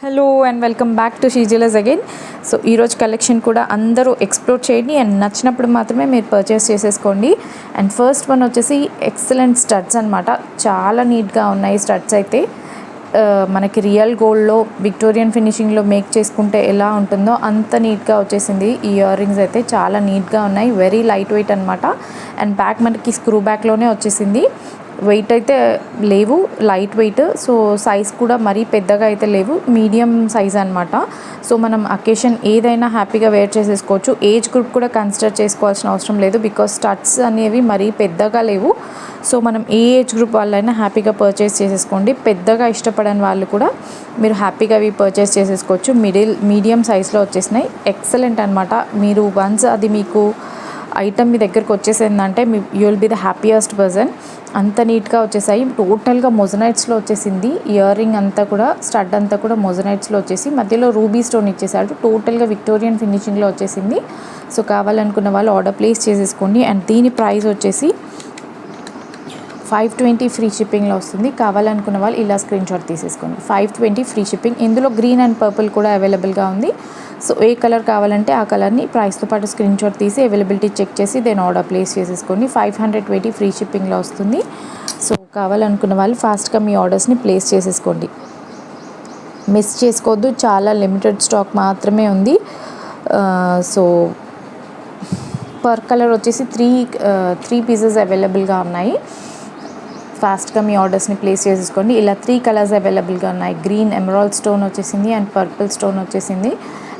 Hello and welcome back to షీజిలస్ again. So ఈరోజు collection కూడా అందరూ ఎక్స్ప్లోర్ చేయండి అండ్ నచ్చినప్పుడు మాత్రమే మీరు పర్చేస్ చేసేసుకోండి. అండ్ ఫస్ట్ వన్ వచ్చేసి ఎక్సలెంట్ స్టడ్స్ అనమాట. చాలా నీట్గా ఉన్నాయి స్టడ్స్ అయితే. మనకి రియల్ గోల్డ్లో విక్టోరియన్ ఫినిషింగ్లో మేక్ చేసుకుంటే ఎలా ఉంటుందో అంత నీట్గా వచ్చేసింది. ఈ ఇయర్ రింగ్స్ అయితే చాలా నీట్గా ఉన్నాయి, వెరీ లైట్ వెయిట్ అనమాట. అండ్ బ్యాక్ మనకి స్క్రూ బ్యాక్లోనే వచ్చేసింది. వెయిట్ అయితే లేవు, లైట్ వెయిట్. సో సైజ్ కూడా మరీ పెద్దగా అయితే లేవు, మీడియం సైజ్ అనమాట. సో మనం అకేషన్ ఏదైనా హ్యాపీగా వేర్ చేసేసుకోవచ్చు. ఏజ్ గ్రూప్ కూడా కన్సిడర్ చేసుకోవాల్సిన అవసరం లేదు, బికాస్ స్టడ్స్ అనేవి మరీ పెద్దగా లేవు. సో మనం ఏ ఏజ్ గ్రూప్ వాళ్ళైనా హ్యాపీగా పర్చేస్ చేసేసుకోండి. పెద్దగా ఇష్టపడని వాళ్ళు కూడా మీరు హ్యాపీగా అవి పర్చేస్ చేసేసుకోవచ్చు. మీడియం సైజ్లో వచ్చేసినాయి, ఎక్సలెంట్ అనమాట. మీరు వన్స్ అది మీకు ఐటమ్ మీ దగ్గరకు వచ్చేసిందంటే you will be the happiest person. అంత నీట్గా వచ్చేసాయి. టోటల్గా మొజనైట్స్లో వచ్చేసింది. ఇయర్ రింగ్ అంతా కూడా, స్టడ్ అంతా కూడా మొజనైట్స్లో వచ్చేసి మధ్యలో రూబీ స్టోన్ ఇచ్చేసాడు. టోటల్గా విక్టోరియన్ ఫినిషింగ్లో వచ్చేసింది. సో కావాలనుకున్న వాళ్ళు ఆర్డర్ ప్లేస్ చేసేసుకోండి. అండ్ దీని ప్రైస్ వచ్చేసి 520 ఫ్రీ షిప్పింగ్లో వస్తుంది. కావాలనుకున్న వాళ్ళు ఇలా స్క్రీన్ షాట్ తీసేసుకోండి. 520 ఫ్రీ షిప్పింగ్. ఇందులో గ్రీన్ అండ్ పర్పుల్ కూడా అవైలబుల్గా ఉంది. సో ఏ కలర్ కావాలంటే ఆ కలర్ని ప్రైస్తో పాటు స్క్రీన్ షాట్ తీసి అవైలబిలిటీ చెక్ చేసి దెన్ ఆర్డర్ ప్లేస్ చేసేసుకోండి. 520 ఫ్రీ షిప్పింగ్లో వస్తుంది. సో కావాలనుకున్న వాళ్ళు ఫాస్ట్గా మీ ఆర్డర్స్ని ప్లేస్ చేసేసుకోండి, మిస్ చేసుకోవద్దు. చాలా లిమిటెడ్ స్టాక్ మాత్రమే ఉంది. సో పర్ కలర్ వచ్చేసి త్రీ పీసెస్ అవైలబుల్గా ఉన్నాయి. ఫాస్ట్గా మీ ఆర్డర్స్ని ప్లేస్ చేసేసుకోండి. ఇలా 3 కలర్స్ అవైలబుల్గా ఉన్నాయి. గ్రీన్ ఎమరాల్డ్ స్టోన్ వచ్చేసింది అండ్ పర్పుల్ స్టోన్ వచ్చేసింది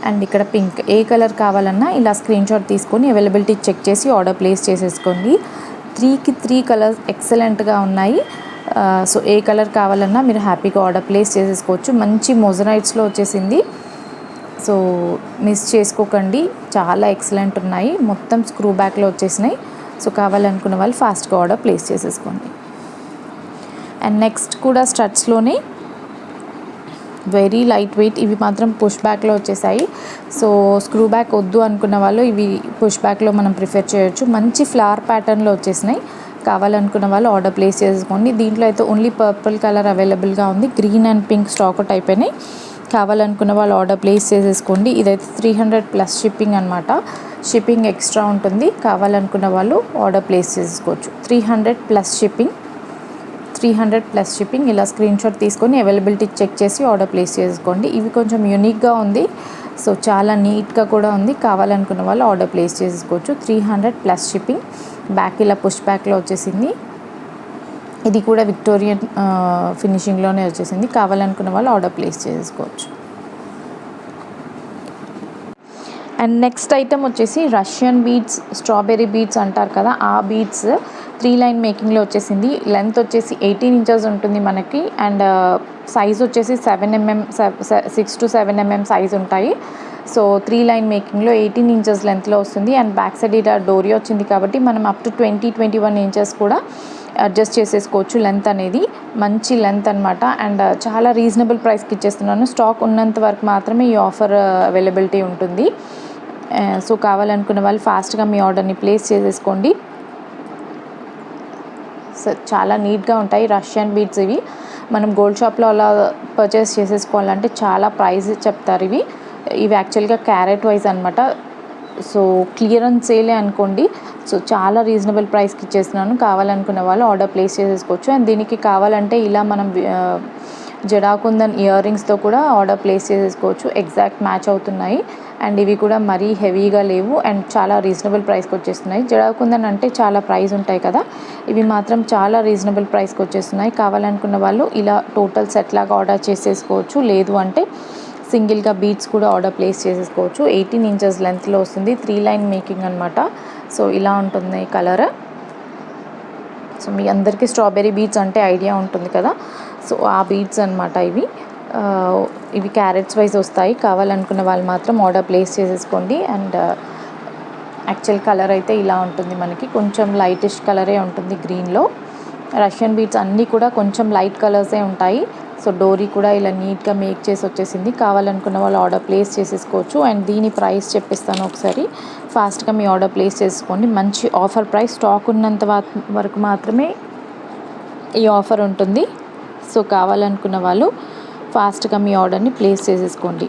అండ్ ఇక్కడ పింక్. ఏ కలర్ కావాలన్నా ఇలా స్క్రీన్ షాట్ తీసుకొని అవైలబిలిటీ చెక్ చేసి ఆర్డర్ ప్లేస్ చేసేసుకోండి. 3 కలర్స్ ఎక్సలెంట్గా ఉన్నాయి. సో ఏ కలర్ కావాలన్నా మీరు హ్యాపీగా ఆర్డర్ ప్లేస్ చేసేసుకోవచ్చు. మంచి మొజనైట్స్లో వచ్చేసింది. సో మిస్ చేసుకోకండి, చాలా ఎక్సలెంట్ ఉన్నాయి. మొత్తం స్క్రూ బ్యాక్లో వచ్చేసినాయి. సో కావాలనుకున్న వాళ్ళు ఫాస్ట్గా ఆర్డర్ ప్లేస్ చేసేసుకోండి. అండ్ నెక్స్ట్ కూడా స్టడ్స్లోనే వెరీ లైట్ వెయిట్. ఇవి మాత్రం పుష్ బ్యాక్లో వచ్చేసాయి. సో స్క్రూ బ్యాక్ వద్దు అనుకున్న వాళ్ళు ఇవి పుష్ బ్యాక్లో మనం ప్రిఫర్ చేయొచ్చు. మంచి ఫ్లవర్ ప్యాటర్న్లో వచ్చేసినాయి. కావాలనుకున్న వాళ్ళు ఆర్డర్ ప్లేస్ చేసుకోండి. దీంట్లో అయితే ఓన్లీ పర్పుల్ కలర్ అవైలబుల్గా ఉంది. Green and pink stock out అయిపోయినాయి. కావాలనుకున్న వాళ్ళు ఆర్డర్ ప్లేస్ చేసేసుకోండి. ఇదైతే 300+ షిప్పింగ్ అనమాట. షిప్పింగ్ ఎక్స్ట్రా ఉంటుంది. కావాలనుకున్న వాళ్ళు ఆర్డర్ ప్లేస్ చేసుకోవచ్చు. 300+ షిప్పింగ్. 300+ షిప్పింగ్. ఇలా స్క్రీన్ షాట్ తీసుకొని అవైలబిలిటీ చెక్ చేసి ఆర్డర్ ప్లేస్ చేసుకోండి. ఇవి కొంచెం యూనిక్గా ఉంది. సో చాలా నీట్గా కూడా ఉంది. కావాలనుకున్న వాళ్ళు ఆర్డర్ ప్లేస్ చేసుకోవచ్చు. 300+ షిప్పింగ్. బ్యాక్ ఇలా పుష్ బ్యాక్లో వచ్చేసింది. ఇది కూడా విక్టోరియన్ ఫినిషింగ్లోనే వచ్చేసింది. కావాలనుకున్న వాళ్ళు ఆర్డర్ ప్లేస్ చేసుకోవచ్చు. అండ్ నెక్స్ట్ ఐటమ్ వచ్చేసి రష్యన్ బీడ్స్, స్ట్రాబెర్రీ బీడ్స్ అంటారు కదా, ఆ బీడ్స్ 3 లైన్ మేకింగ్లో వచ్చేసింది. లెంత్ వచ్చేసి 18 ఇంచెస్ ఉంటుంది మనకి. అండ్ సైజ్ వచ్చేసి 6 to 7 mm సైజ్ ఉంటాయి. సో 3 లైన్ మేకింగ్లో 18 ఇంచెస్ లెంత్లో వస్తుంది. అండ్ బ్యాక్ సైడ్ ఇలా డోరీ వచ్చింది కాబట్టి మనం అప్ టు 20-21 ఇంచెస్ కూడా అడ్జస్ట్ చేసేసుకోవచ్చు. లెంత్ అనేది మంచి లెంత్ అనమాట. అండ్ చాలా రీజనబుల్ ప్రైస్కి ఇచ్చేస్తున్నాను. స్టాక్ ఉన్నంత వరకు మాత్రమే ఈ ఆఫర్ అవైలబిలిటీ ఉంటుంది. సో కావాలనుకున్న వాళ్ళు ఫాస్ట్గా మీ ఆర్డర్ని ప్లేస్ చేసేసుకోండి. సో చాలా నీట్గా ఉంటాయి రష్యన్ బీడ్స్. ఇవి మనం గోల్డ్ షాప్లో అలా పర్చేస్ చేసేసుకోవాలంటే చాలా ప్రైస్ చెప్తారు. ఇవి యాక్చువల్గా క్యారెట్ వైజ్ అనమాట. సో క్లియరెన్స్ సేలే అనుకోండి. సో చాలా రీజనబుల్ ప్రైస్కి ఇచ్చేస్తున్నాను. కావాలనుకున్న వాళ్ళు ఆర్డర్ ప్లేస్ చేసేసుకోవచ్చు. అండ్ దీనికి కావాలంటే ఇలా మనం జడాకుందన్ ఇయర్ రింగ్స్తో కూడా ఆర్డర్ ప్లేస్ చేసేసుకోవచ్చు. ఎగ్జాక్ట్ మ్యాచ్ అవుతున్నాయి. అండ్ ఇవి కూడా మరీ హెవీగా లేవు అండ్ చాలా రీజనబుల్ ప్రైస్కి వచ్చేస్తున్నాయి. జడాకుందన్ అంటే చాలా ప్రైస్ ఉంటాయి కదా, ఇవి మాత్రం చాలా రీజనబుల్ ప్రైస్కి వచ్చేస్తున్నాయి. కావాలనుకున్న వాళ్ళు ఇలా టోటల్ సెట్ లాగా ఆర్డర్ చేసేసుకోవచ్చు. లేదు అంటే సింగిల్గా బీడ్స్ కూడా ఆర్డర్ ప్లేస్ చేసేసుకోవచ్చు. 18 ఇంచెస్ లెంత్లో వస్తుంది. 3 లైన్ మేకింగ్ అనమాట. సో ఇలా ఉంటుంది కలర్. సో మీ అందరికీ స్ట్రాబెర్రీ బీడ్స్ అంటే ఐడియా ఉంటుంది కదా, సో ఆ బీడ్స్ అనమాట ఇవి క్యారెట్స్ వైజ్ వస్తాయి. కావాలనుకున్న వాళ్ళు మాత్రం ఆర్డర్ ప్లేస్ చేసేసుకోండి. అండ్ యాక్చువల్ కలర్ అయితే ఇలా ఉంటుంది మనకి. కొంచెం లైటిష్ కలరే ఉంటుంది గ్రీన్లో. రష్యన్ బీడ్స్ అన్నీ కూడా కొంచెం లైట్ కలర్సే ఉంటాయి. సో డోరీ కూడా ఇలా నీట్గా మేక్ చేసి వచ్చేసింది. కావాలనుకున్న వాళ్ళు ఆర్డర్ ప్లేస్ చేసేసుకోవచ్చు. అండ్ దీని ప్రైస్ చెప్పిస్తాను ఒకసారి, ఫాస్ట్గా మీ ఆర్డర్ ప్లేస్ చేసుకోండి. మంచి ఆఫర్ ప్రైస్. స్టాక్ ఉన్నంత వరకు మాత్రమే ఈ ఆఫర్ ఉంటుంది. సో కావాలనుకున్న వాళ్ళు ఫాస్ట్గా మీ ఆర్డర్ని ప్లేస్ చేసేసుకోండి.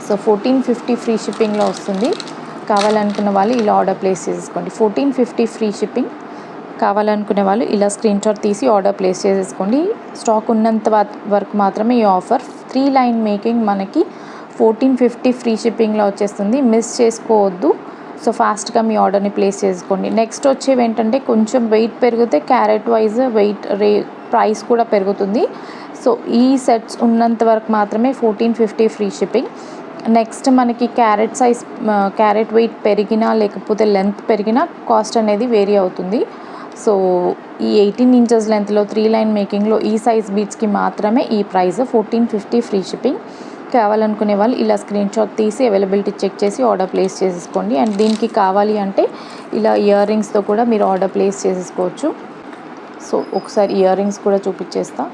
సో 1450 ఫ్రీ షిప్పింగ్లో వస్తుంది. కావాలనుకున్న వాళ్ళు ఇలా ఆర్డర్ ప్లేస్ చేసేసుకోండి. 1450 ఫ్రీ షిప్పింగ్. కావాలనుకునే వాళ్ళు ఇలా స్క్రీన్ షాట్ తీసి ఆర్డర్ ప్లేస్ చేసేసుకోండి. స్టాక్ ఉన్నంత వరకు మాత్రమే ఈ ఆఫర్. 3 లైన్ మేకింగ్ మనకి 1450 ఫ్రీ షిప్పింగ్లో వచ్చేస్తుంది. మిస్ చేసుకోవద్దు. సో ఫాస్ట్గా మీ ఆర్డర్ని ప్లేస్ చేసుకోండి. నెక్స్ట్ వచ్చేవి ఏంటంటే కొంచెం వెయిట్ పెరిగితే క్యారెట్ వైజ్ ప్రైస్ కూడా పెరుగుతుంది. సో ఈ సెట్స్ ఉన్నంత వరకు మాత్రమే 1450 ఫ్రీ షిప్పింగ్. నెక్స్ట్ మనకి క్యారెట్ వెయిట్ పెరిగినా లేకపోతే లెంత్ పెరిగినా కాస్ట్ అనేది వేరీ అవుతుంది. సో ఈ 18 ఇంచెస్ లెంత్లో 3 లైన్ మేకింగ్లో ఈ సైజ్ బీట్స్కి మాత్రమే ఈ ప్రైస్ 1450 ఫ్రీ షిప్పింగ్. కావాలనుకునే వాళ్ళు ఇలా స్క్రీన్ షాట్ తీసి అవైలబిలిటీ చెక్ చేసి ఆర్డర్ ప్లేస్ చేసేసుకోండి. అండ్ దీనికి కావాలి అంటే ఇలా ఇయర్ రింగ్స్తో కూడా మీరు ఆర్డర్ ప్లేస్ చేసేసుకోవచ్చు. సో ఒకసారి ఇయర్ రింగ్స్ కూడా చూపించేస్తా.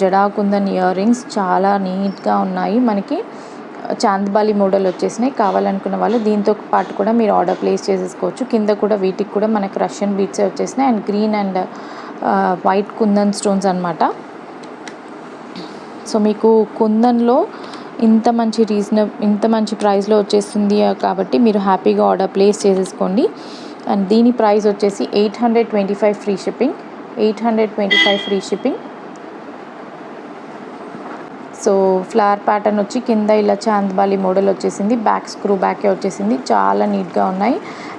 జడా కుందన్ ఇయర్ రింగ్స్ చాలా నీట్గా ఉన్నాయి. మనకి చాంద్బాలి మోడల్ వచ్చేసినాయి. కావాలనుకున్న వాళ్ళు దీంతో పాటు కూడా మీరు ఆర్డర్ ప్లేస్ చేసేసుకోవచ్చు. కింద కూడా వీటికి కూడా మనకి రష్యన్ బీట్సే వచ్చేసినాయి and green and white kundan stones అనమాట. సో మీకు కుందన్లో ఇంత మంచి ప్రైస్లో వచ్చేస్తుంది కాబట్టి మీరు హ్యాపీగా ఆర్డర్ ప్లేస్ చేసేసుకోండి. అండ్ దీని ప్రైస్ వచ్చేసి 825 free shipping. 825 free shipping. So flower pattern వచ్చి కింద ఇలా చాంద్బాలి మోడల్ వచ్చేసింది. బ్యాక్ స్క్రూ బ్యాకే వచ్చేసింది. చాలా నీట్గా ఉన్నాయి.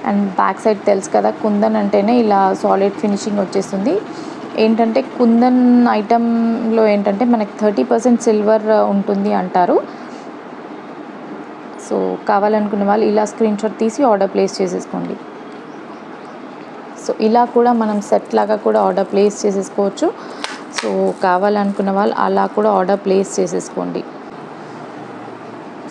అండ్ బ్యాక్ సైడ్ తెలుసు కదా, కుందన్ అంటేనే ఇలా సాలిడ్ ఫినిషింగ్ వచ్చేస్తుంది. ఏంటంటే కుందన్ ఐటెంలో ఏంటంటే మనకి 30% సిల్వర్ ఉంటుంది అంటారు. సో కావాలనుకునే వాళ్ళు ఇలా స్క్రీన్ షాట్ తీసి ఆర్డర్ ప్లేస్ చేసేసుకోండి. సో ఇలా కూడా మనం సెట్ లాగా కూడా ఆర్డర్ ప్లేస్ చేసేసుకోవచ్చు. సో కావాలనుకున్న వాళ్ళు అలా కూడా ఆర్డర్ ప్లేస్ చేసేసుకోండి.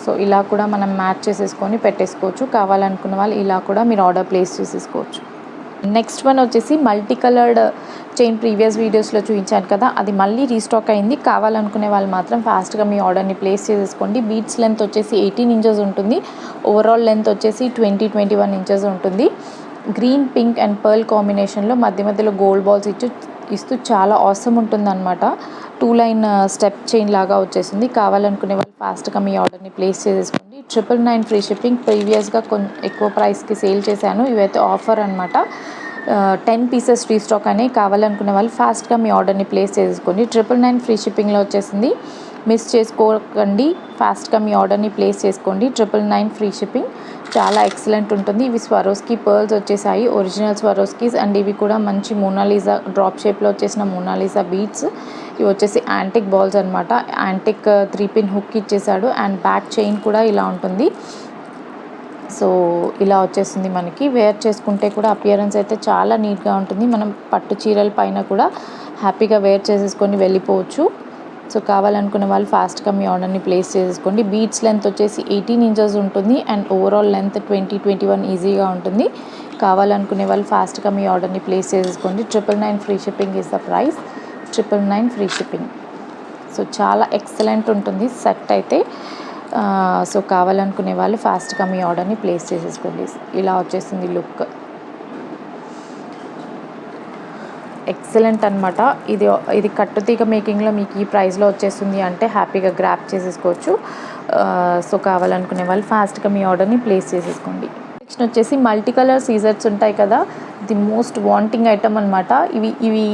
సో ఇలా కూడా మనం మ్యాచ్ చేసేసుకొని పెట్టేసుకోవచ్చు. కావాలనుకున్న వాళ్ళు ఇలా కూడా మీరు ఆర్డర్ ప్లేస్ చేసేసుకోవచ్చు. నెక్స్ట్ వన్ వచ్చేసి మల్టీ కలర్డ్ చైన్ ప్రీవియస్ వీడియోస్లో చూపించాను కదా, అది మళ్ళీ రీస్టాక్ అయింది. కావాలనుకునే వాళ్ళు మాత్రం ఫాస్ట్గా మీ ఆర్డర్ని ప్లేస్ చేసేసుకోండి. బీట్స్ లెంత్ వచ్చేసి 18 ఇంచెస్ ఉంటుంది. ఓవరాల్ లెంత్ వచ్చేసి 21 ఇంచెస్ ఉంటుంది. గ్రీన్, పింక్ అండ్ పర్ల్ కాంబినేషన్లో మధ్యలో గోల్డ్ బాల్స్ ఇస్తూ చాలా ఆసమ్ ఉంటుందన్నమాట. 2 లైన్ స్టెప్ చైన్ లాగా వచ్చేసింది. కావాలనుకునే వాళ్ళు ఫాస్ట్గా మీ ఆర్డర్ని ప్లేస్ చేసేసుకోండి. 999 ఫ్రీ షిప్పింగ్. ప్రీవియస్గా ఎక్కువ ప్రైస్కి సేల్ చేశాను. ఇవైతే ఆఫర్ అనమాట. 10 పీసెస్ రీస్టాక్ అని. కావాలనుకునే వాళ్ళు ఫాస్ట్గా మీ ఆర్డర్ని ప్లేస్ చేసేసుకోండి. 999 ఫ్రీ షిప్పింగ్లో వచ్చేసింది. మిస్ చేసుకోకండి. ఫాస్ట్గా మీ ఆర్డర్ని ప్లేస్ చేసుకోండి. 999 ఫ్రీ షిప్పింగ్. చాలా ఎక్సలెంట్ ఉంటుంది. ఇవి స్వరోస్కి పర్ల్స్ వచ్చేసాయి, ఒరిజినల్ స్వరోస్కీస్. అండ్ ఇవి కూడా మంచి మోనాలిజా డ్రాప్ షేప్లో వచ్చేసిన మోనాలిజా బీట్స్. ఇవి వచ్చేసి యాంటిక్ బాల్స్ అనమాట. యాంటిక్ 3 పిన్ హుక్ ఇచ్చేసాడు. అండ్ బ్యాక్ చైన్ కూడా ఇలా ఉంటుంది. సో ఇలా వచ్చేసింది మనకి. వేర్ చేసుకుంటే కూడా అపియరెన్స్ అయితే చాలా నీట్గా ఉంటుంది. మనం పట్టు చీరల పైన కూడా హ్యాపీగా వేర్ చేసేసుకొని వెళ్ళిపోవచ్చు. సో కావాలనుకునే వాళ్ళు ఫాస్ట్గా మీ ఆర్డర్ని ప్లేస్ చేసేసుకోండి. బీట్స్ లెంత్ వచ్చేసి 18 ఇంచెస్ ఉంటుంది. అండ్ ఓవరాల్ లెంత్ 21 ఈజీగా ఉంటుంది. కావాలనుకునే వాళ్ళు ఫాస్ట్గా మీ ఆర్డర్ని ప్లేస్ చేసేసుకోండి. 999 free shipping is the price. 999 free shipping. So చాలా ఎక్సలెంట్ ఉంటుంది సెట్ అయితే. సో కావాలనుకునే వాళ్ళు ఫాస్ట్గా మీ ఆర్డర్ని ప్లేస్ చేసేసుకోండి. ఇలా వచ్చేసింది లుక్. ఎక్సలెంట్ అనమాట. ఇది కట్టుతీగ మేకింగ్లో మీకు ఈ ప్రైస్లో వచ్చేస్తుంది అంటే హ్యాపీగా గ్రాప్ చేసేసుకోవచ్చు. సో కావాలనుకునే వాళ్ళు ఫాస్ట్గా మీ ఆర్డర్ని ప్లేస్ చేసేసుకోండి. నెక్స్ట్ వచ్చేసి మల్టీ కలర్ సీజర్స్ ఉంటాయి కదా, ది మోస్ట్ వాంటింగ్ ఐటమ్ అనమాట. ఇవి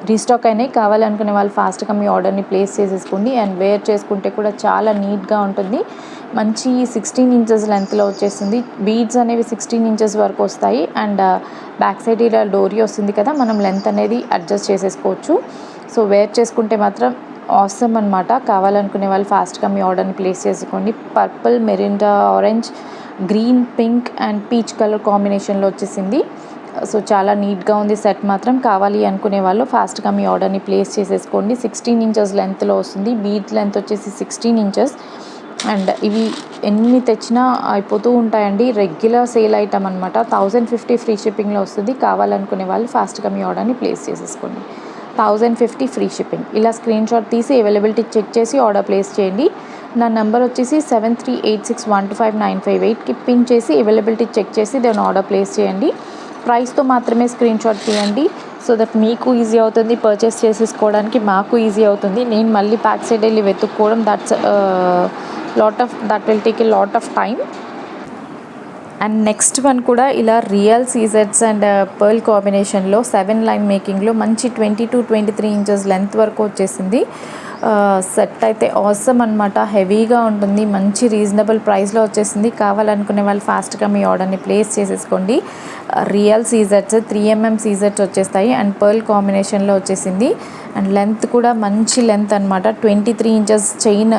రీస్టాక్ అయినాయి. కావాలనుకునే వాళ్ళు ఫాస్ట్గా మీ ఆర్డర్ని ప్లేస్ చేసేసుకోండి. అండ్ వేర్ చేసుకుంటే కూడా చాలా నీట్గా ఉంటుంది. మంచి 16 ఇంచెస్ లెంత్లో వచ్చేస్తుంది. బీడ్స్ అనేవి 16 ఇంచెస్ వరకు వస్తాయి. అండ్ బ్యాక్ సైడ్ ఇలా డోరీ వస్తుంది కదా, మనం లెంత్ అనేది అడ్జస్ట్ చేసేసుకోవచ్చు. సో వేర్ చేసుకుంటే మాత్రం ఆసమ్ అనమాట. కావాలనుకునే వాళ్ళు ఫాస్ట్గా మీ ఆర్డర్ని ప్లేస్ చేసుకోండి. Purple, Mirinda orange, green, pink and peach colour కాంబినేషన్లో వచ్చేసింది. సో చాలా నీట్గా ఉంది సెట్ మాత్రం. కావాలి అనుకునే వాళ్ళు ఫాస్ట్గా మీ ఆర్డర్ని ప్లేస్ చేసేసుకోండి. 16 ఇంచెస్ లెంత్లో వస్తుంది. బీడ్ లెంత్ వచ్చేసి 16 ఇంచెస్. అండ్ ఇవి ఎన్ని తెచ్చినా అయిపోతూ ఉంటాయండి. రెగ్యులర్ సేల్ ఐటమ్ అనమాట. 1050 ఫ్రీ షిప్పింగ్లో వస్తుంది. కావాలనుకునే వాళ్ళు ఫాస్ట్గా మీ ఆర్డర్ని ప్లేస్ చేసేసుకోండి. 1050 ఫ్రీ షిప్పింగ్. ఇలా స్క్రీన్ షాట్ తీసి అవైలబిలిటీ చెక్ చేసి ఆర్డర్ ప్లేస్ చేయండి. నా నెంబర్ వచ్చేసి 7386125958కి పిన్ చేసి అవైలబిలిటీ చెక్ చేసి దాన్ని ఆర్డర్ ప్లేస్ చేయండి. ప్రైస్తో మాత్రమే స్క్రీన్ షాట్ తీయండి. సో దట్ మీకు ఈజీ అవుతుంది పర్చేస్ చేసేసుకోవడానికి, మాకు ఈజీ అవుతుంది. నేను మళ్ళీ బ్యాక్ సైడ్ వెళ్ళి వెతుక్కోవడం that will take a lot of time. And next one కూడా ఇలా రియల్ సీజెట్స్ అండ్ పర్ల్ కాంబినేషన్లో 7 లైన్ మేకింగ్లో మంచి 22-23 ఇంచెస్ లెంత్ వరకు వచ్చేసింది. సెట్ అయితే ఆసమ్ అనమాట. హెవీగా ఉంటుంది, మంచి రీజనబుల్ ప్రైస్లో వచ్చేసింది. కావాలనుకునే వాళ్ళు ఫాస్ట్గా మీ ఆర్డర్ని ప్లేస్ చేసేసుకోండి. రియల్ సీజెట్స్ 3mm సీజెట్స్ వచ్చేస్తాయి అండ్ పర్ల్ కాంబినేషన్లో వచ్చేసింది. అండ్ లెంత్ కూడా మంచి లెంత్ అనమాట. 23 ఇంచెస్ చైన్,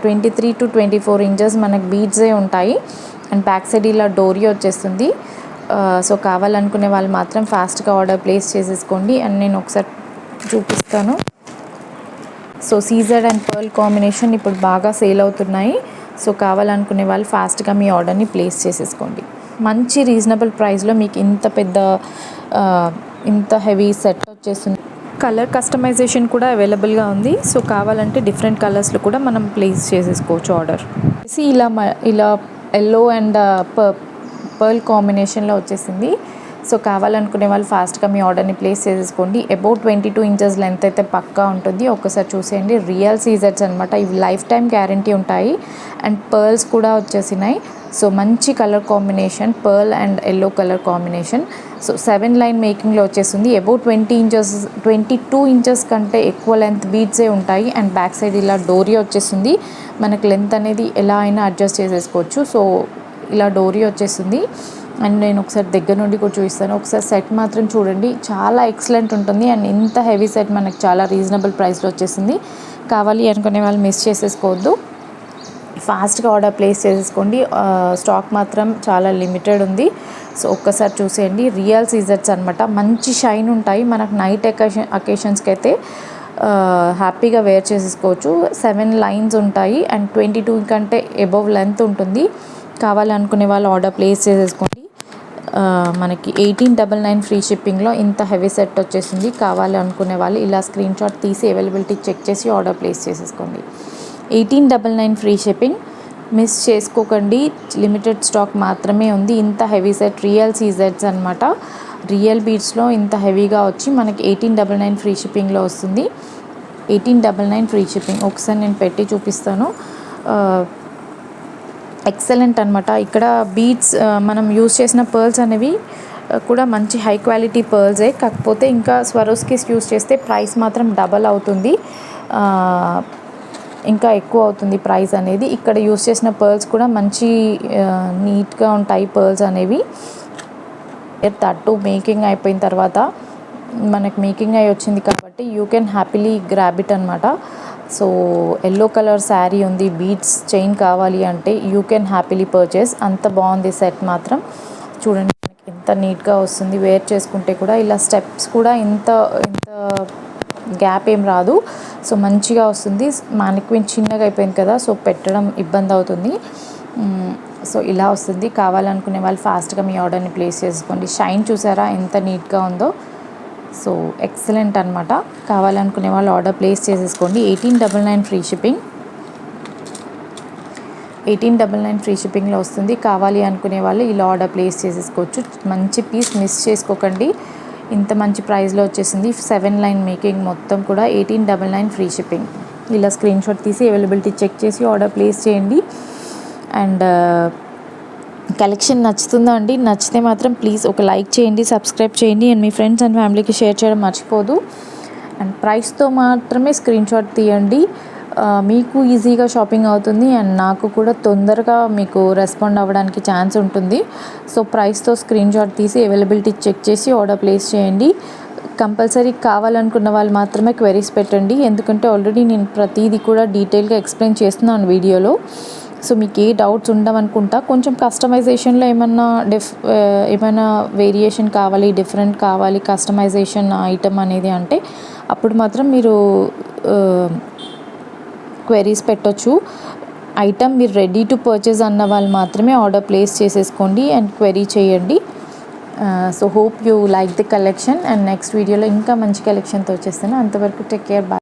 23-24 ఇంచెస్ మనకు బీడ్సే ఉంటాయి. అండ్ బ్యాక్ సైడ్ ఇలా డోరీ వచ్చేస్తుంది. సో కావాలనుకునే వాళ్ళు మాత్రం ఫాస్ట్గా ఆర్డర్ ప్లేస్ చేసేసుకోండి. అండ్ నేను ఒకసారి చూపిస్తాను. So CZ and pearl combination ఇప్పుడు బాగా సేల్ అవుతున్నాయి. సో కావాలనుకునే వాళ్ళు ఫాస్ట్గా మీ ఆర్డర్ని ప్లేస్ చేసేసుకోండి. మంచి రీజనబుల్ ప్రైస్లో మీకు ఇంత హెవీ సెట్ వచ్చేస్తుంది. కలర్ కస్టమైజేషన్ కూడా అవైలబుల్గా ఉంది. సో కావాలంటే డిఫరెంట్ కలర్స్లో కూడా మనం ప్లేస్ చేసేసుకోవచ్చు ఆర్డర్. ఇలా ఎల్లో అండ్ పర్ల్ కాంబినేషన్లో వచ్చేసింది. సో కావాలనుకునే వాళ్ళు ఫాస్ట్గా మీ ఆర్డర్ని ప్లేస్ చేసేసుకోండి. అబౌట్ 22 ఇంచెస్ లెంత్ అయితే పక్కా ఉంటుంది. ఒక్కసారి చూసేయండి. రియల్ సీజెట్స్ అనమాట. ఇవి లైఫ్ టైం గ్యారంటీ ఉంటాయి. అండ్ పర్ల్స్ కూడా వచ్చేసినాయి. సో మంచి colour combination, pearl and yellow colour combination. So 7 line మేకింగ్లో వచ్చేసింది. అబౌట్ 22 ఇంచెస్ కంటే ఎక్కువ లెంత్ బీడ్సే ఉంటాయి. అండ్ బ్యాక్ సైడ్ ఇలా డోరీ వచ్చేసింది. మనకు లెంత్ అనేది ఎలా అయినా అడ్జస్ట్ చేసేసుకోవచ్చు. సో ఇలా డోరీ వచ్చేసింది. అండ్ నేను ఒకసారి దగ్గర నుండి కూడా చూపిస్తాను. ఒకసారి సెట్ మాత్రం చూడండి, చాలా ఎక్సలెంట్ ఉంటుంది. అండ్ ఇంత హెవీ సెట్ మనకు చాలా రీజనబుల్ ప్రైస్లో వచ్చేసింది. కావాలి అనుకునే వాళ్ళు మిస్ చేసేసుకోవద్దు, ఫాస్ట్గా ఆర్డర్ ప్లేస్ చేసేసుకోండి. స్టాక్ మాత్రం చాలా లిమిటెడ్ ఉంది. సో ఒక్కసారి చూసేయండి. రియల్ సీజర్స్ అనమాట. మంచి షైన్ ఉంటాయి. మనకు నైట్ అకేషన్స్కి అయితే హ్యాపీగా వేర్ చేసేసుకోవచ్చు. 7 లైన్స్ ఉంటాయి అండ్ 22 కంటే అబవ్ లెంత్ ఉంటుంది. కావాలనుకునే వాళ్ళు ఆర్డర్ ప్లేస్ చేసేసుకోండి. మనకి 1899 ఫ్రీ షిప్పింగ్లో ఇంత హెవీ సెట్ వచ్చేసింది. కావాలి అనుకునే వాళ్ళు ఇలా స్క్రీన్ షాట్ తీసి అవైలబిలిటీ చెక్ చేసి ఆర్డర్ ప్లేస్ చేసేసుకోండి. 1899 ఫ్రీ షిప్పింగ్, మిస్ చేసుకోకండి. లిమిటెడ్ స్టాక్ మాత్రమే ఉంది. ఇంత హెవీ సెట్ రియల్ సీజెట్స్ అనమాట. రియల్ బీడ్స్లో ఇంత హెవీగా వచ్చి మనకి 1899 ఫ్రీ షిప్పింగ్లో వస్తుంది. 1899 ఫ్రీ షిప్పింగ్. ఒకసారి నేను పెట్టి చూపిస్తాను. ఎక్సలెంట్ అనమాట. ఇక్కడ బీడ్స్ మనం యూజ్ చేసిన పర్ల్స్ అనేవి కూడా మంచి హై క్వాలిటీ పర్ల్సే. కాకపోతే ఇంకా స్వరోస్కిస్ యూజ్ చేస్తే ప్రైస్ మాత్రం డబల్ అవుతుంది, ఇంకా ఎక్కువ అవుతుంది ప్రైస్ అనేది. ఇక్కడ యూజ్ చేసిన పర్ల్స్ కూడా మంచి నీట్గా ఉంటాయి పర్ల్స్ అనేవి. తట్టు మేకింగ్ అయిపోయిన తర్వాత మనకు మేకింగ్ అయి వచ్చింది కాబట్టి you can happily grab it అనమాట. సో ఎల్లో కలర్ శారీ ఉంది, బీడ్స్ చైన్ కావాలి అంటే యూ కెన్ హ్యాపీలీ పర్చేస్. అంత బాగుంది సెట్ మాత్రం. చూడండి మనకి ఎంత నీట్గా వస్తుంది. వేర్ చేసుకుంటే కూడా ఇలా స్టెప్స్ కూడా ఇంత గ్యాప్ ఏం రాదు. సో మంచిగా వస్తుంది. మానిక్విన్ చిన్నగా అయిపోయింది కదా, సో పెట్టడం ఇబ్బంది అవుతుంది. సో ఇలా వస్తుంది. కావాలనుకునే వాళ్ళు ఫాస్ట్గా మీ ఆర్డర్ని ప్లేస్ చేసుకోండి. షైన్ చూసారా ఎంత నీట్గా ఉందో. సో ఎక్సలెంట్ అనమాట. కావాలనుకునే వాళ్ళు ఆర్డర్ ప్లేస్ చేసేసుకోండి. 1899 ఫ్రీ షిప్పింగ్. 1899 ఫ్రీ షిప్పింగ్లో వస్తుంది. కావాలి అనుకునే వాళ్ళు ఇలా ఆర్డర్ ప్లేస్ చేసేసుకోవచ్చు. మంచి పీస్ మిస్ చేసుకోకండి. ఇంత మంచి ప్రైస్లో వచ్చేసింది. 7 లైన్ మేకింగ్ మొత్తం కూడా 1899 ఫ్రీ షిప్పింగ్. ఇలా స్క్రీన్ షాట్ తీసి అవైలబిలిటీ చెక్ చేసి ఆర్డర్ ప్లేస్ చేయండి. అండ్ కలెక్షన్ నచ్చుతుందా అండి? నచ్చితే మాత్రం ప్లీజ్ ఒక లైక్ చేయండి, సబ్స్క్రైబ్ చేయండి అండ్ మీ ఫ్రెండ్స్ అండ్ ఫ్యామిలీకి షేర్ చేయడం మర్చిపోదు. అండ్ ప్రైస్తో మాత్రమే స్క్రీన్ షాట్ తీయండి. మీకు ఈజీగా షాపింగ్ అవుతుంది అండ్ నాకు కూడా తొందరగా మీకు రెస్పాండ్ అవ్వడానికి ఛాన్స్ ఉంటుంది. సో ప్రైస్తో స్క్రీన్ షాట్ తీసి అవైలబిలిటీ చెక్ చేసి ఆర్డర్ ప్లేస్ చేయండి. కంపల్సరీ కావాలనుకున్న వాళ్ళు మాత్రమే క్వెరీస్ పెట్టండి. ఎందుకంటే ఆల్రెడీ నేను ప్రతిదీ కూడా డీటెయిల్గా ఎక్స్ప్లెయిన్ చేస్తున్నాను వీడియోలో. సో మీకు ఏ డౌట్స్ ఉండవనుకుంటా. కొంచెం కస్టమైజేషన్లో ఏమైనా వేరియేషన్ కావాలి, డిఫరెంట్ కావాలి కస్టమైజేషన్ ఐటమ్ అనేది అంటే అప్పుడు మాత్రం మీరు క్వెరీస్ పెట్టొచ్చు. ఐటమ్ మీరు రెడీ టు పర్చేజ్ అన్న వాళ్ళు మాత్రమే ఆర్డర్ ప్లేస్ చేసేసుకోండి అండ్ క్వెరీ చేయండి. So hope you like the collection. And next వీడియోలో ఇంకా మంచి కలెక్షన్తో వచ్చేస్తాను. అంతవరకు టేక్ కేర్, బాయ్.